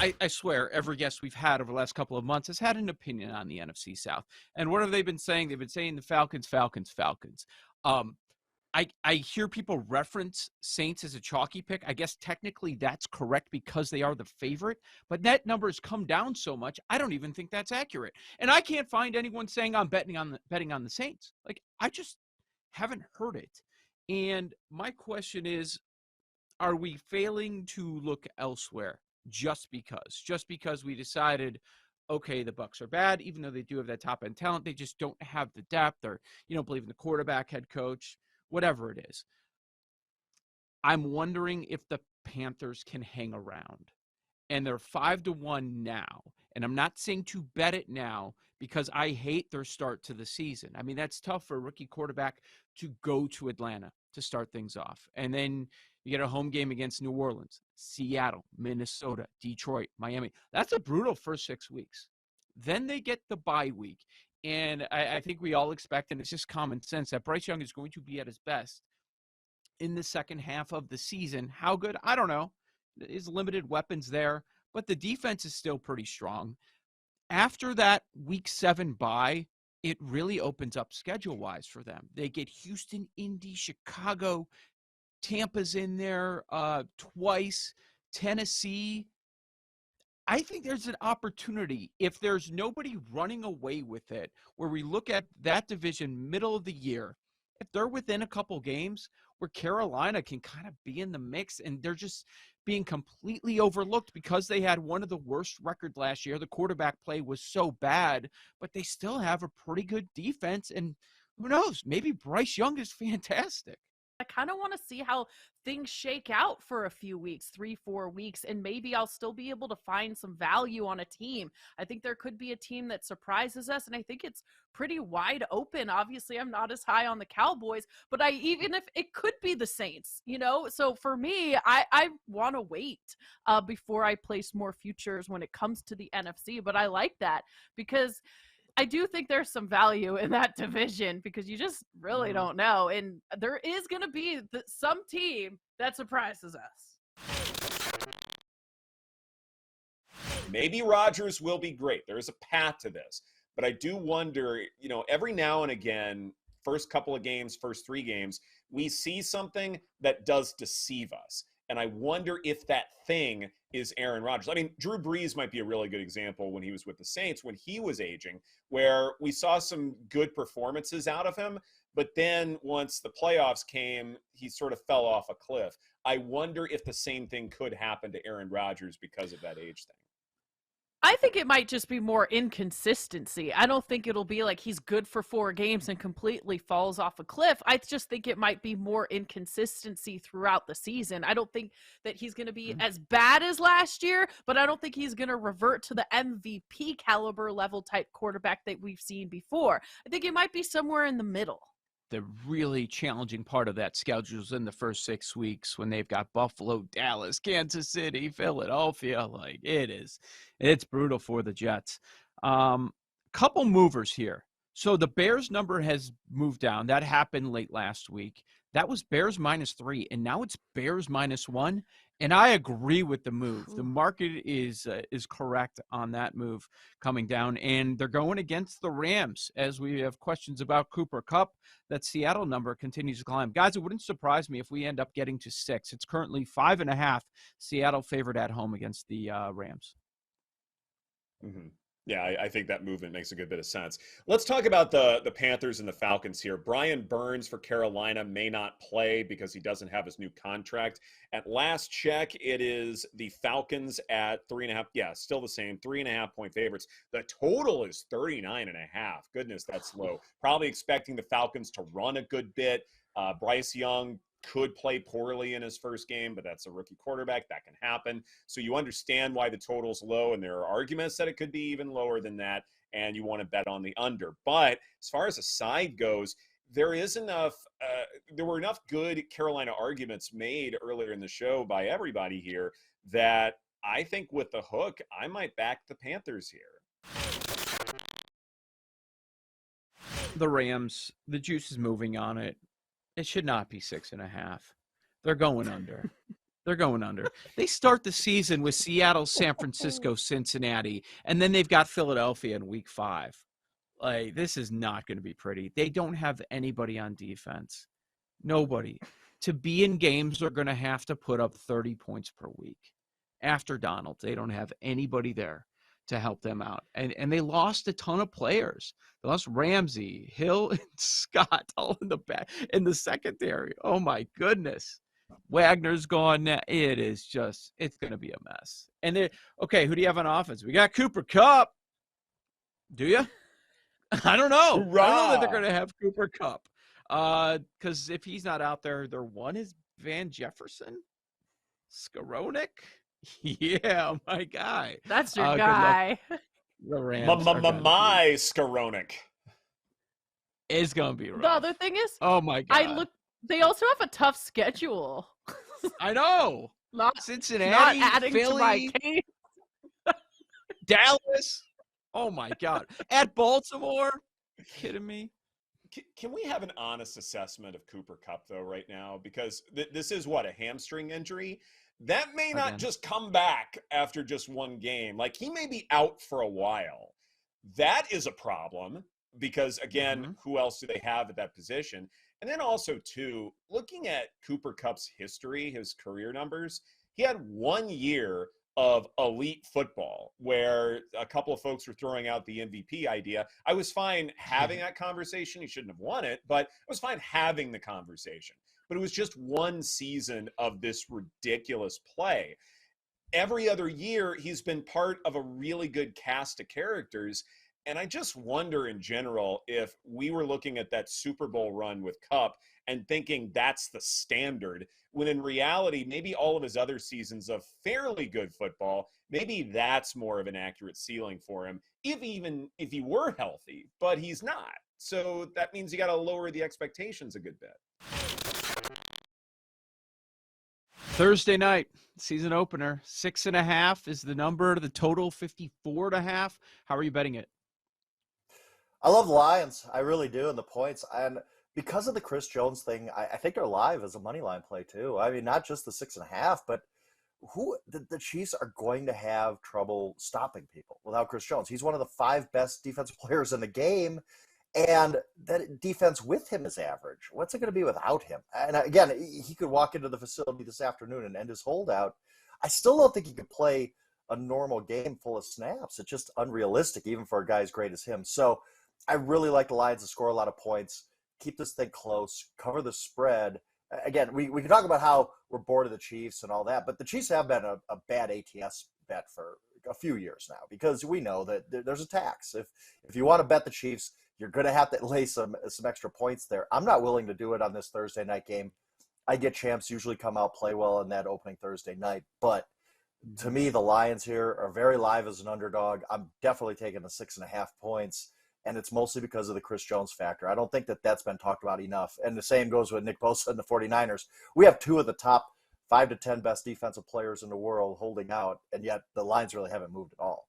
I swear, every guest we've had over the last couple of months has had an opinion on the NFC South. And what have they been saying? They've been saying the Falcons, Falcons, Falcons. Um, I hear people reference Saints as a chalky pick. I guess technically that's correct because they are the favorite, but that number has come down so much, I don't even think that's accurate. And I can't find anyone saying I'm betting on the Saints. Like, I just haven't heard it. And my question is, are we failing to look elsewhere just because we decided, okay, the Bucs are bad, even though they do have that top end talent, they just don't have the depth, or you don't believe in the quarterback, head coach, whatever it is. I'm wondering if the Panthers can hang around. And they're 5-1 now. And I'm not saying to bet it now because I hate their start to the season. I mean, that's tough for a rookie quarterback to go to Atlanta to start things off. And then you get a home game against New Orleans, Seattle, Minnesota, Detroit, Miami. That's a brutal first 6 weeks. Then they get the bye week. And I think we all expect, and it's just common sense, that Bryce Young is going to be at his best in the second half of the season. How good? I don't know. There's limited weapons there, but the defense is still pretty strong. After that week 7 bye, it really opens up schedule-wise for them. They get Houston, Indy, Chicago, Tampa's in there twice, Tennessee. I think there's an opportunity, if there's nobody running away with it, where we look at that division middle of the year, if they're within a couple games, where Carolina can kind of be in the mix and they're just being completely overlooked because they had one of the worst records last year. The quarterback play was so bad, but they still have a pretty good defense. And who knows, maybe Bryce Young is fantastic. I kind of want to see how things shake out for a few weeks, 3-4 weeks, and maybe I'll still be able to find some value on a team. I think there could be a team that surprises us, and I think it's pretty wide open. Obviously, I'm not as high on the Cowboys, but even if it could be the Saints, so for me, I want to wait before I place more futures when it comes to the NFC, but I like that because I do think there's some value in that division because you just really don't know. And there is going to be some team that surprises us. Maybe Rodgers will be great. There is a path to this. But I do wonder, every now and again, first couple of games, first 3 games, we see something that does deceive us. And I wonder if that thing is Aaron Rodgers. I mean, Drew Brees might be a really good example when he was with the Saints, when he was aging, where we saw some good performances out of him. But then once the playoffs came, he sort of fell off a cliff. I wonder if the same thing could happen to Aaron Rodgers because of that age thing. I think it might just be more inconsistency. I don't think it'll be like he's good for 4 games and completely falls off a cliff. I just think it might be more inconsistency throughout the season. I don't think that he's going to be as bad as last year, but I don't think he's going to revert to the MVP caliber level type quarterback that we've seen before. I think it might be somewhere in the middle. The really challenging part of that schedule is in the first 6 weeks when they've got Buffalo, Dallas, Kansas City, Philadelphia. Like, it's brutal for the Jets. Couple movers here. So the Bears number has moved down. That happened late last week. That was Bears -3, and now it's Bears -1. And I agree with the move. The market is correct on that move coming down, and they're going against the Rams as we have questions about Cooper Kupp. That Seattle number continues to climb. Guys, it wouldn't surprise me if we end up getting to 6. It's currently 5.5. Seattle favored at home against the Rams. Mm-hmm. Yeah, I think that movement makes a good bit of sense. Let's talk about the Panthers and the Falcons here. Brian Burns for Carolina may not play because he doesn't have his new contract. At last check, it is the Falcons at 3.5. Yeah, still the same, 3.5 point favorites. The total is 39.5. Goodness, that's low. Probably expecting the Falcons to run a good bit. Bryce Young could play poorly in his first game, but that's a rookie quarterback. That can happen. So you understand why the total's low, and there are arguments that it could be even lower than that, and you want to bet on the under. But as far as a side goes, there were enough good Carolina arguments made earlier in the show by everybody here that I think with the hook, I might back the Panthers here. The Rams, the juice is moving on it. It should not be 6.5. They're going under. They're going under. They start the season with Seattle, San Francisco, Cincinnati, and then they've got Philadelphia in week 5. Like, this is not going to be pretty. They don't have anybody on defense. Nobody. To be in games, they're going to have to put up 30 points per week. After Donald, they don't have anybody there to help them out. And they lost a ton of players. They lost Ramsey, Hill, and Scott all in the back in the secondary. Oh my goodness. Wagner's gone now. It's going to be a mess. And okay, who do you have on offense? We got Cooper Kupp. Do you? I don't know. Hoorah! I don't know that they're going to have Cooper Kupp. Because if he's not out there, their one is Van Jefferson, Skowronek. Yeah, my guy. That's your guy. The Rams My Skowronek. It's gonna be rough. The other thing is, oh my god, they also have a tough schedule. I know. Not Cincinnati, not adding Philly, to my case. Dallas. Oh my god, at Baltimore. Are you kidding me? Can we have an honest assessment of Cooper Kupp though right now? Because this is what, a hamstring injury? That may not just come back after just one game. Like, he may be out for a while. That is a problem because, again, who else do they have at that position? And then also, too, looking at Cooper Kupp's history, his career numbers, he had 1 year of elite football where a couple of folks were throwing out the MVP idea. I was fine having that conversation. He shouldn't have won it, but I was fine having the conversation. But it was just one season of this ridiculous play. Every other year, he's been part of a really good cast of characters. And I just wonder in general if we were looking at that Super Bowl run with Kupp and thinking that's the standard, when in reality, maybe all of his other seasons of fairly good football, maybe that's more of an accurate ceiling for him, if he were healthy, but he's not. So that means you got to lower the expectations a good bit. Thursday night, season opener, 6.5 is the number. The total 54.5. How are you betting it? I love the Lions. I really do, and the points. And because of the Chris Jones thing, I think they're live as a money line play too. I mean, not just the 6.5, but the Chiefs are going to have trouble stopping people without Chris Jones. He's one of the 5 best defensive players in the game. And that defense with him is average. What's it going to be without him? And again, he could walk into the facility this afternoon and end his holdout. I still don't think he could play a normal game full of snaps. It's just unrealistic, even for a guy as great as him. So I really like the Lions to score a lot of points, keep this thing close, cover the spread. Again, we can talk about how we're bored of the Chiefs and all that, but the Chiefs have been a bad ATS bet for a few years now because we know that there's a tax. If you want to bet the Chiefs, you're going to have to lay some extra points there. I'm not willing to do it on this Thursday night game. I get champs usually come out, play well in that opening Thursday night. But to me, the Lions here are very live as an underdog. I'm definitely taking the 6.5 points, and it's mostly because of the Chris Jones factor. I don't think that's been talked about enough. And the same goes with Nick Bosa and the 49ers. We have 2 of the top 5 to 10 best defensive players in the world holding out, and yet the lines really haven't moved at all.